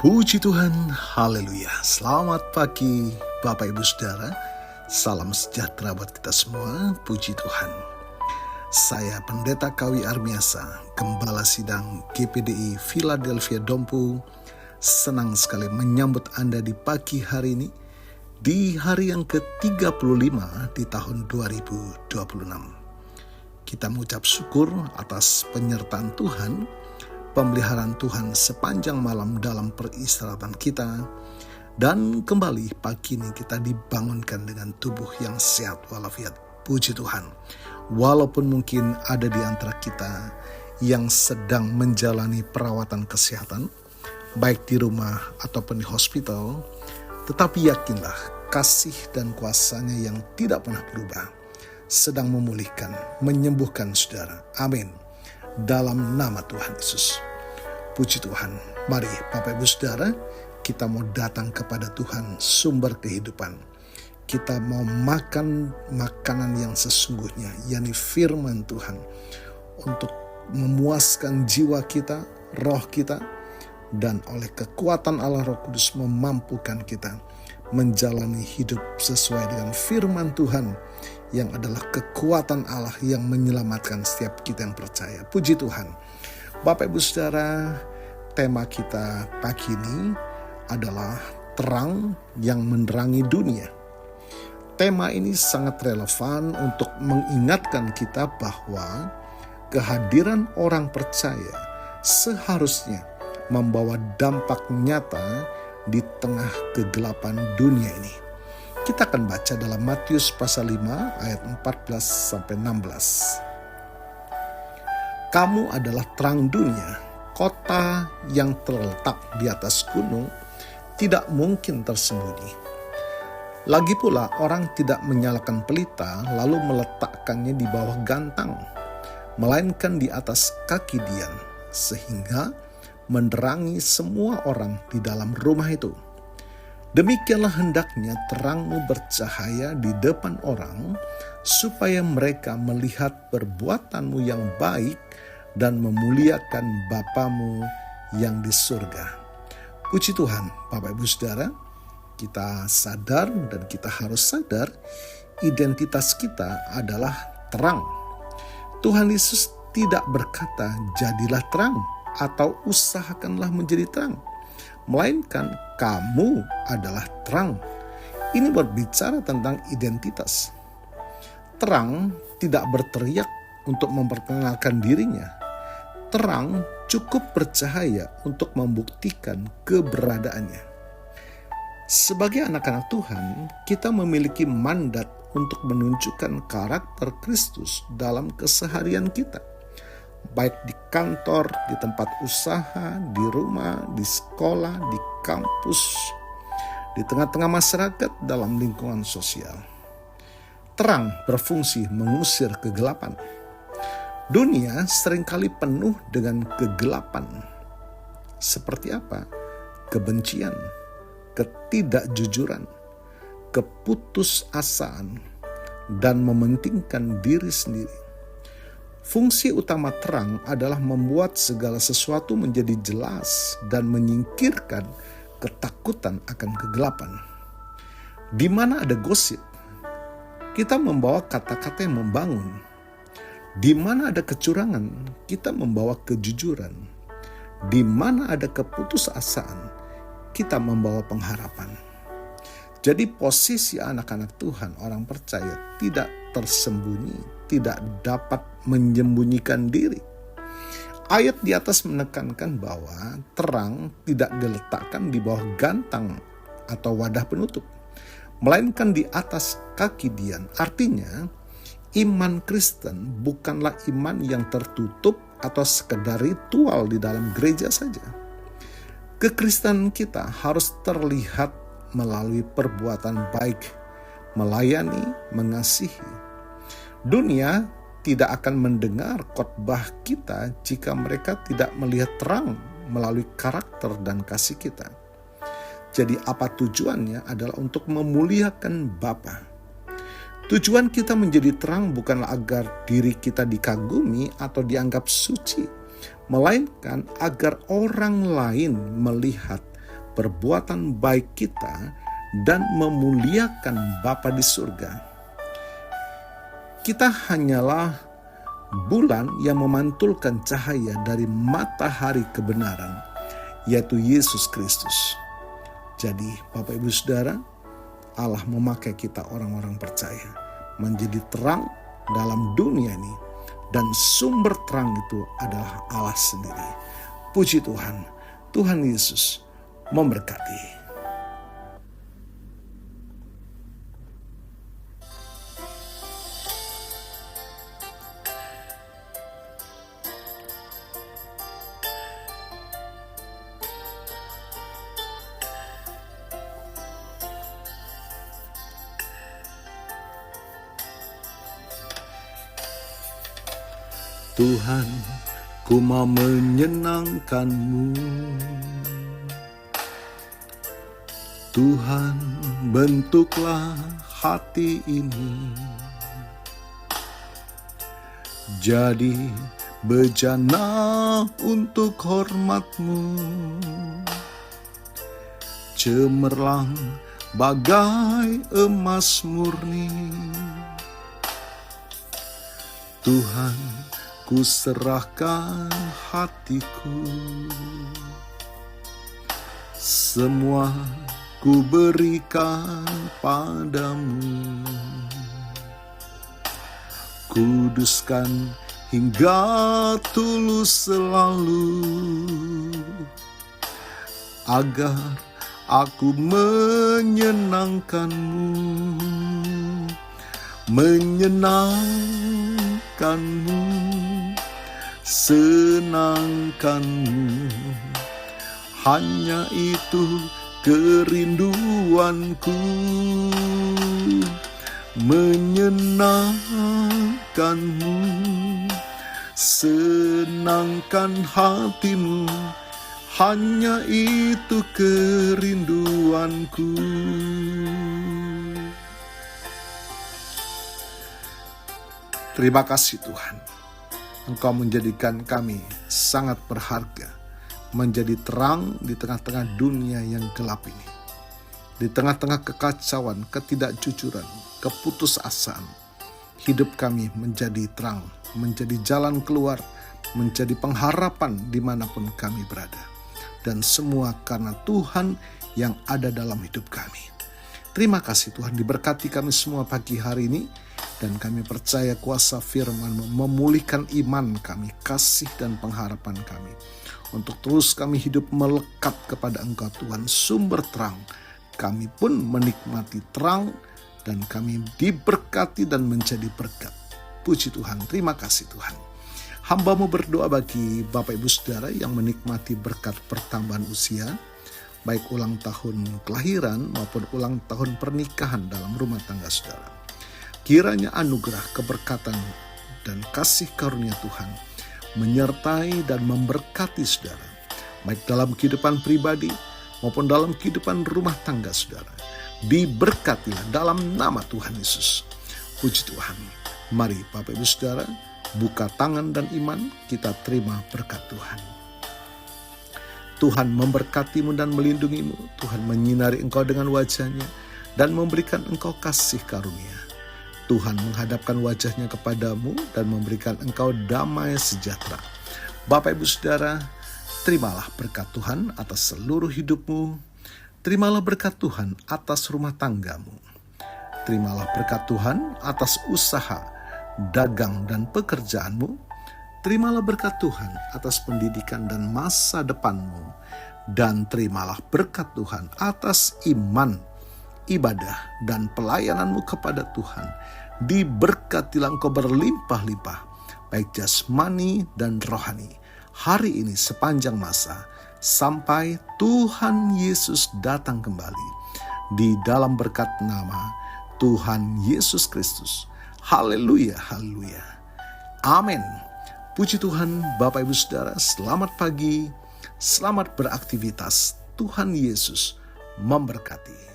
Puji Tuhan, haleluya. Selamat pagi Bapak Ibu Saudara. Salam sejahtera buat kita semua, puji Tuhan. Saya Pendeta Kawi Armiasa, Gembala Sidang GPDI Philadelphia Dompu. Senang sekali menyambut Anda di pagi hari ini, di hari yang ke-35 di tahun 2026. Kita mengucap syukur atas penyertaan Tuhan, pemeliharaan Tuhan sepanjang malam dalam peristirahatan kita. Dan kembali pagi ini kita dibangunkan dengan tubuh yang sehat walafiat. Puji Tuhan. Walaupun mungkin ada di antara kita yang sedang menjalani perawatan kesehatan, baik di rumah ataupun di hospital, tetapi yakinlah kasih dan kuasanya yang tidak pernah berubah sedang memulihkan, menyembuhkan saudara. Amin. Dalam nama Tuhan Yesus. Puji Tuhan. Mari Bapak Ibu Saudara, kita mau datang kepada Tuhan sumber kehidupan. Kita mau makan makanan yang sesungguhnya, yakni firman Tuhan, untuk memuaskan jiwa kita, roh kita, dan oleh kekuatan Allah Roh Kudus memampukan kita menjalani hidup sesuai dengan firman Tuhan yang adalah kekuatan Allah yang menyelamatkan setiap kita yang percaya. Puji Tuhan. Bapak Ibu Saudara, tema kita pagi ini adalah terang yang menerangi dunia. Tema ini sangat relevan untuk mengingatkan kita bahwa kehadiran orang percaya seharusnya membawa dampak nyata di tengah kegelapan dunia ini. Kita akan baca dalam Matius pasal 5 ayat 14-16. Kamu adalah terang dunia, kota yang terletak di atas gunung tidak mungkin tersembunyi. Lagi pula orang tidak menyalakan pelita lalu meletakkannya di bawah gantang, melainkan di atas kaki dian, sehingga menerangi semua orang di dalam rumah itu. Demikianlah hendaknya terangmu bercahaya di depan orang, supaya mereka melihat perbuatanmu yang baik dan memuliakan Bapamu yang di surga. Puji Tuhan, Bapak Ibu Saudara, kita sadar dan kita harus sadar identitas kita adalah terang. Tuhan Yesus tidak berkata, jadilah terang atau usahakanlah menjadi terang, melainkan kamu adalah terang. Ini berbicara tentang identitas. Terang tidak berteriak untuk memperkenalkan dirinya. Terang cukup bercahaya untuk membuktikan keberadaannya. Sebagai anak-anak Tuhan, kita memiliki mandat untuk menunjukkan karakter Kristus dalam keseharian kita. Baik di kantor, di tempat usaha, di rumah, di sekolah, di kampus, di tengah-tengah masyarakat, dalam lingkungan sosial. Terang berfungsi mengusir kegelapan. Dunia seringkali penuh dengan kegelapan. Seperti apa? Kebencian, ketidakjujuran, keputusasaan, dan mementingkan diri sendiri. Fungsi utama terang adalah membuat segala sesuatu menjadi jelas dan menyingkirkan ketakutan akan kegelapan. Di mana ada gosip, kita membawa kata-kata yang membangun. Di mana ada kecurangan, kita membawa kejujuran. Di mana ada keputusasaan, kita membawa pengharapan. Jadi posisi anak-anak Tuhan, orang percaya, tidak tersembunyi, tidak dapat menyembunyikan diri. Ayat di atas menekankan bahwa terang tidak diletakkan di bawah gantang atau wadah penutup, melainkan di atas kaki dian. Artinya, iman Kristen bukanlah iman yang tertutup atau sekedar ritual di dalam gereja saja. Kekristenan kita harus terlihat melalui perbuatan baik, melayani, mengasihi. Dunia tidak akan mendengar khotbah kita jika mereka tidak melihat terang melalui karakter dan kasih kita. Jadi apa tujuannya adalah untuk memuliakan Bapa. Tujuan kita menjadi terang bukanlah agar diri kita dikagumi atau dianggap suci, melainkan agar orang lain melihat perbuatan baik kita dan memuliakan Bapa di surga. Kita hanyalah bulan yang memantulkan cahaya dari matahari kebenaran, yaitu Yesus Kristus. Jadi Bapak Ibu Saudara, Allah memakai kita orang-orang percaya menjadi terang dalam dunia ini, dan sumber terang itu adalah Allah sendiri. Puji Tuhan, Tuhan Yesus memberkati. Tuhan, ku mau menyenangkan-Mu. Tuhan, bentuklah hati ini jadi bejana untuk hormat-Mu, cemerlang bagai emas murni. Tuhan, ku serahkan hatiku, semua ku berikan padamu. Kuduskan hingga tulus selalu, agar aku menyenangkan-Mu, menyenangkan-Mu, senangkan-Mu. Hanya itu kerinduanku, menyenangkan-Mu, senangkan hati-Mu. Hanya itu kerinduanku. Terima kasih Tuhan, Engkau menjadikan kami sangat berharga, menjadi terang di tengah-tengah dunia yang gelap ini. Di tengah-tengah kekacauan, ketidakjujuran, keputusasaan, hidup kami menjadi terang, menjadi jalan keluar, menjadi pengharapan dimanapun kami berada. Dan semua karena Tuhan yang ada dalam hidup kami. Terima kasih Tuhan, diberkati kami semua pagi hari ini. Dan kami percaya kuasa firman memulihkan iman kami, kasih dan pengharapan kami. Untuk terus kami hidup melekat kepada Engkau Tuhan, sumber terang. Kami pun menikmati terang dan kami diberkati dan menjadi berkat. Puji Tuhan, terima kasih Tuhan. Hamba-Mu berdoa bagi Bapak Ibu Saudara yang menikmati berkat pertambahan usia, baik ulang tahun kelahiran maupun ulang tahun pernikahan dalam rumah tangga saudara. Kiranya anugerah, keberkatan, dan kasih karunia Tuhan menyertai dan memberkati saudara, baik dalam kehidupan pribadi maupun dalam kehidupan rumah tangga saudara. Diberkatilah dalam nama Tuhan Yesus. Puji Tuhan. Mari Bapak Ibu Saudara, buka tangan dan iman, kita terima berkat Tuhan. Tuhan memberkatimu dan melindungimu. Tuhan menyinari engkau dengan wajah-Nya dan memberikan engkau kasih karunia. Tuhan menghadapkan wajah-Nya kepadamu dan memberikan engkau damai sejahtera. Bapak Ibu Saudara, terimalah berkat Tuhan atas seluruh hidupmu. Terimalah berkat Tuhan atas rumah tanggamu. Terimalah berkat Tuhan atas usaha, dagang dan pekerjaanmu. Terimalah berkat Tuhan atas pendidikan dan masa depanmu. Dan terimalah berkat Tuhan atas iman, ibadah dan pelayananmu kepada Tuhan. Diberkatilah engkau berlimpah-limpah, baik jasmani dan rohani, hari ini sepanjang masa, sampai Tuhan Yesus datang kembali. Di dalam berkat nama Tuhan Yesus Kristus. Haleluya, haleluya. Amin. Puji Tuhan. Bapak Ibu Saudara, selamat pagi, selamat beraktivitas. Tuhan Yesus memberkati.